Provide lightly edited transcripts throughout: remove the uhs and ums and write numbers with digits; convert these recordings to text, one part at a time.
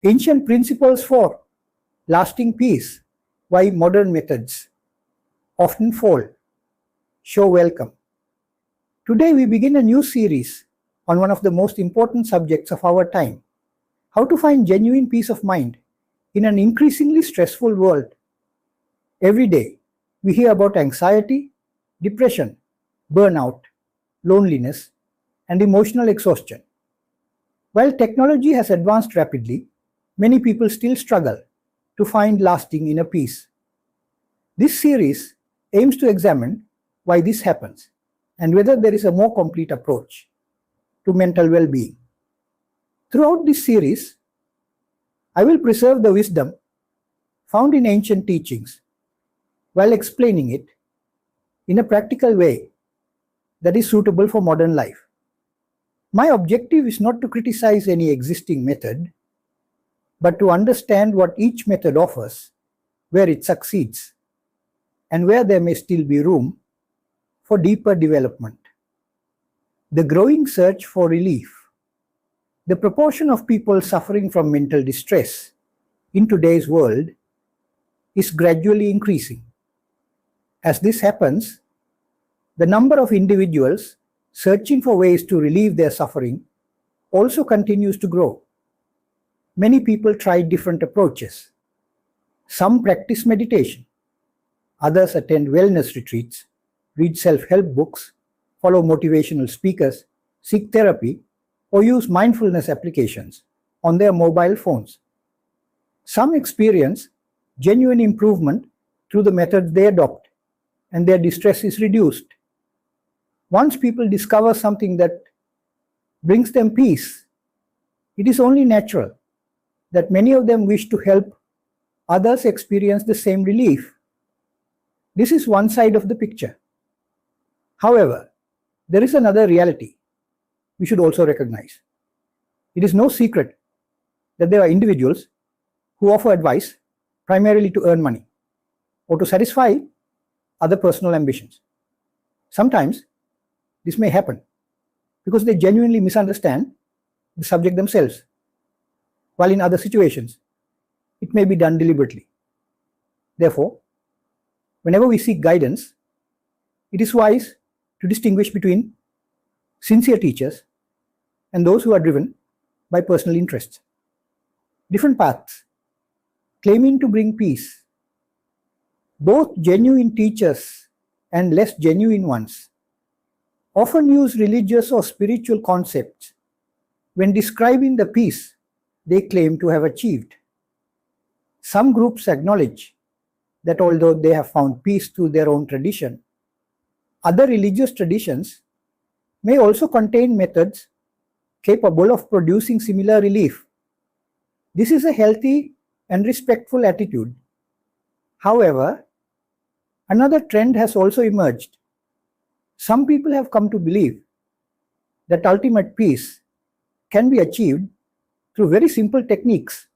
Ancient principles for lasting peace, why modern methods often fall. Show welcome. Today we begin a new series on one of the most important subjects of our time, how to find genuine peace of mind in an increasingly stressful world. Every day we hear about anxiety, depression, burnout, loneliness, and emotional exhaustion. While technology has advanced rapidly, many people still struggle to find lasting inner peace. This series aims to examine why this happens and whether there is a more complete approach to mental well-being. Throughout this series, I will preserve the wisdom found in ancient teachings while explaining it in a practical way that is suitable for modern life. My objective is not to criticize any existing method, but to understand what each method offers, where it succeeds, and where there may still be room for deeper development. The growing search for relief. The proportion of people suffering from mental distress in today's world is gradually increasing. As this happens, the number of individuals searching for ways to relieve their suffering also continues to grow. Many people try different approaches. Some practice meditation. Others attend wellness retreats, read self-help books, follow motivational speakers, seek therapy, or use mindfulness applications on their mobile phones. Some experience genuine improvement through the methods they adopt, and their distress is reduced. Once people discover something that brings them peace, it is only natural that many of them wish to help others experience the same relief. This is one side of the picture. However, there is another reality we should also recognize. It is no secret that there are individuals who offer advice primarily to earn money or to satisfy other personal ambitions. Sometimes this may happen because they genuinely misunderstand the subject themselves, while in other situations, it may be done deliberately. Therefore, whenever we seek guidance, it is wise to distinguish between sincere teachers and those who are driven by personal interests. Different paths claiming to bring peace. Both genuine teachers and less genuine ones often use religious or spiritual concepts when describing the peace they claim to have achieved. Some groups acknowledge that although they have found peace through their own tradition, other religious traditions may also contain methods capable of producing similar relief. This is a healthy and respectful attitude. However, another trend has also emerged. Some people have come to believe that ultimate peace can be achieved through very simple techniques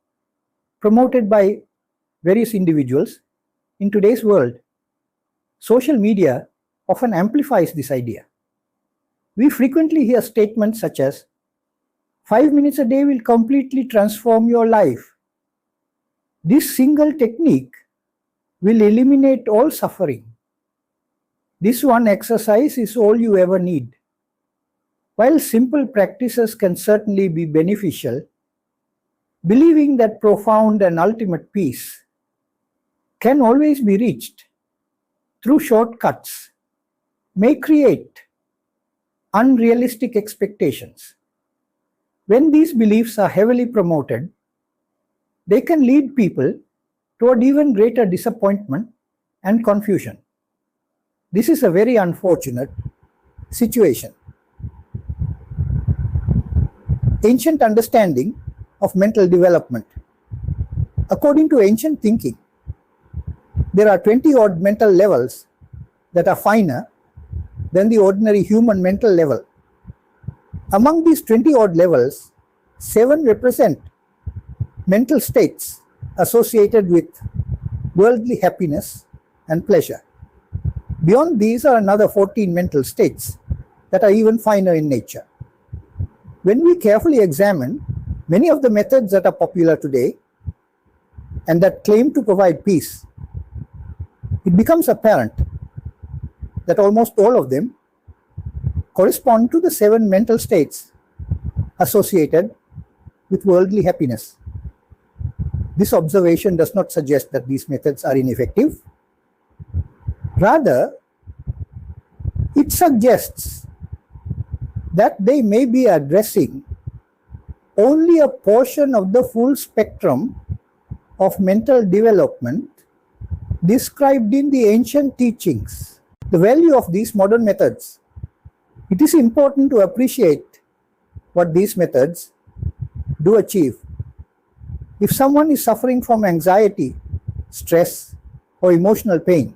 promoted by various individuals in today's world. Social media often amplifies this idea. We frequently hear statements such as, 5 minutes a day will completely transform your life. This single technique will eliminate all suffering. This one exercise is all you ever need. While simple practices can certainly be beneficial, believing that profound and ultimate peace can always be reached through shortcuts may create unrealistic expectations. When these beliefs are heavily promoted, they can lead people toward even greater disappointment and confusion. This is a very unfortunate situation. Ancient understanding of mental development. According to ancient thinking, there are 20-odd mental levels that are finer than the ordinary human mental level. Among these 20-odd levels, 7 represent mental states associated with worldly happiness and pleasure. Beyond these are another 14 mental states that are even finer in nature. When we carefully examine Many of the methods that are popular today and that claim to provide peace, it becomes apparent that almost all of them correspond to the 7 mental states associated with worldly happiness. This observation does not suggest that these methods are ineffective. Rather, it suggests that they may be addressing only a portion of the full spectrum of mental development described in the ancient teachings. The value of these modern methods. It is important to appreciate what these methods do achieve. If someone is suffering from anxiety, stress, or emotional pain,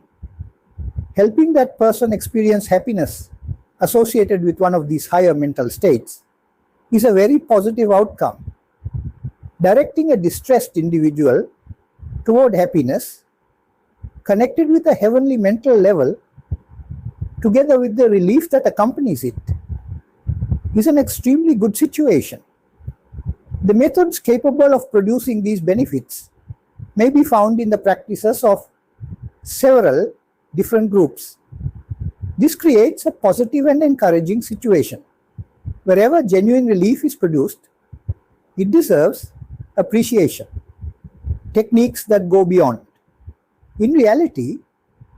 helping that person experience happiness associated with one of these higher mental states is a very positive outcome. Directing a distressed individual toward happiness, connected with a heavenly mental level, together with the relief that accompanies it, is an extremely good situation. The methods capable of producing these benefits may be found in the practices of several different groups. This creates a positive and encouraging situation. Wherever genuine relief is produced, it deserves appreciation. Techniques that go beyond. In reality,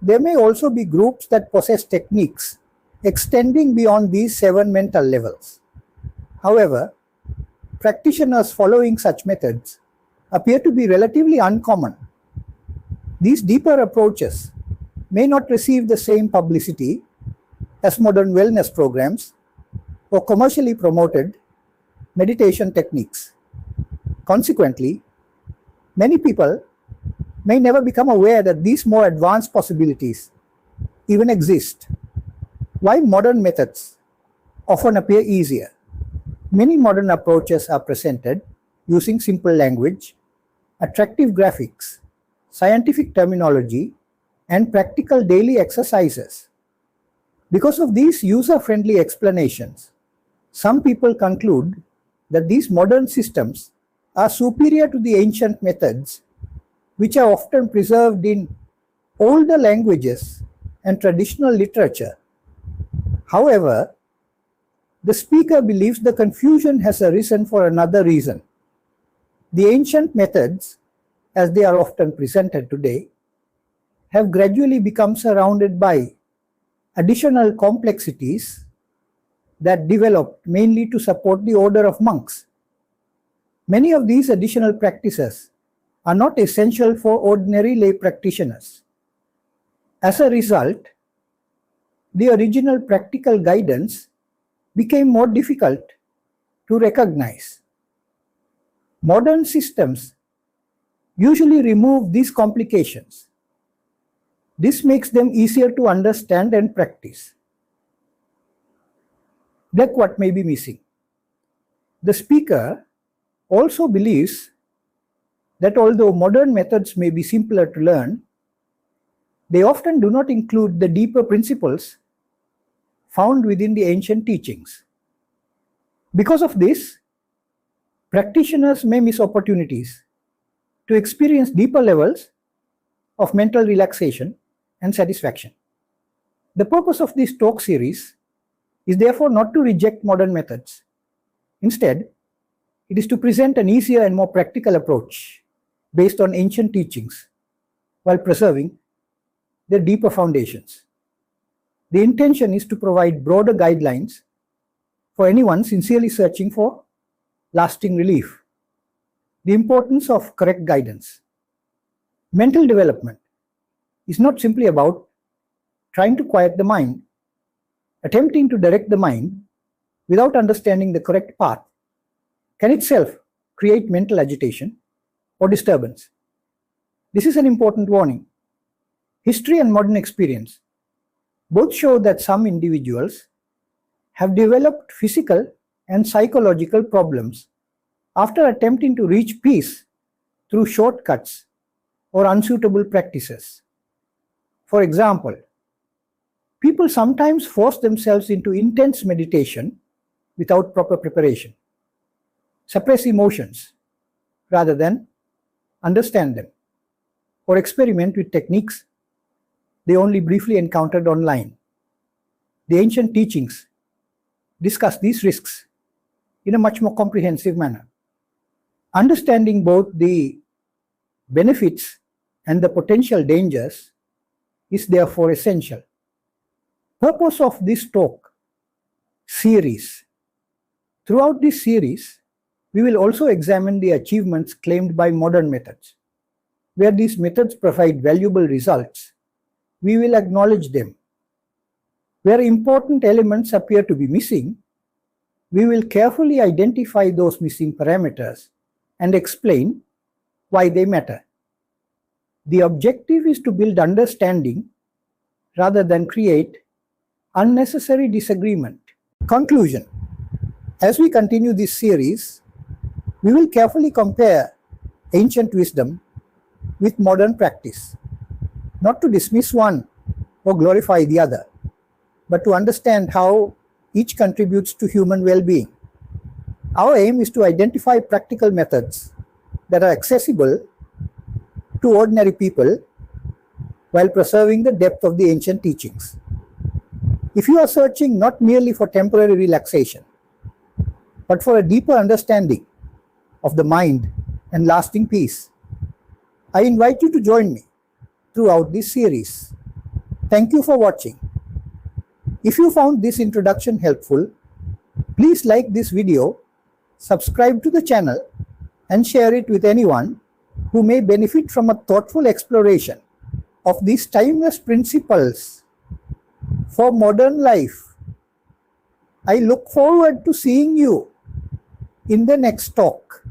there may also be groups that possess techniques extending beyond these 7 mental levels. However, practitioners following such methods appear to be relatively uncommon. These deeper approaches may not receive the same publicity as modern wellness programs or commercially promoted meditation techniques. Consequently, many people may never become aware that these more advanced possibilities even exist. While modern methods often appear easier, many modern approaches are presented using simple language, attractive graphics, scientific terminology, and practical daily exercises. Because of these user-friendly explanations, some people conclude that these modern systems are superior to the ancient methods, which are often preserved in older languages and traditional literature. However, the speaker believes the confusion has arisen for another reason. The ancient methods, as they are often presented today, have gradually become surrounded by additional complexities that developed mainly to support the order of monks. Many of these additional practices are not essential for ordinary lay practitioners. As a result, the original practical guidance became more difficult to recognize. Modern systems usually remove these complications. This makes them easier to understand and practice. Like what may be missing. The speaker also believes that although modern methods may be simpler to learn, they often do not include the deeper principles found within the ancient teachings. Because of this, practitioners may miss opportunities to experience deeper levels of mental relaxation and satisfaction. The purpose of this talk series is therefore not to reject modern methods. Instead, it is to present an easier and more practical approach based on ancient teachings while preserving their deeper foundations. The intention is to provide broader guidelines for anyone sincerely searching for lasting relief. The importance of correct guidance. Mental development is not simply about trying to quiet the mind. Attempting to direct the mind without understanding the correct path can itself create mental agitation or disturbance. This is an important warning. History and modern experience both show that some individuals have developed physical and psychological problems after attempting to reach peace through shortcuts or unsuitable practices. For example, people sometimes force themselves into intense meditation without proper preparation. suppress emotions rather than understand them, or experiment with techniques they only briefly encountered online. The ancient teachings discuss these risks in a much more comprehensive manner. Understanding both the benefits and the potential dangers is therefore essential. Purpose of this talk series. Throughout this series, we will also examine the achievements claimed by modern methods. Where these methods provide valuable results, we will acknowledge them. Where important elements appear to be missing, we will carefully identify those missing parameters and explain why they matter. The objective is to build understanding rather than create unnecessary disagreement. Conclusion. As we continue this series, we will carefully compare ancient wisdom with modern practice, not to dismiss one or glorify the other, but to understand how each contributes to human well-being. Our aim is to identify practical methods that are accessible to ordinary people while preserving the depth of the ancient teachings. If you are searching not merely for temporary relaxation, but for a deeper understanding of the mind and lasting peace, I invite you to join me throughout this series. Thank you for watching. If you found this introduction helpful, please like this video, subscribe to the channel, and share it with anyone who may benefit from a thoughtful exploration of these timeless principles for modern life. I look forward to seeing you in the next talk.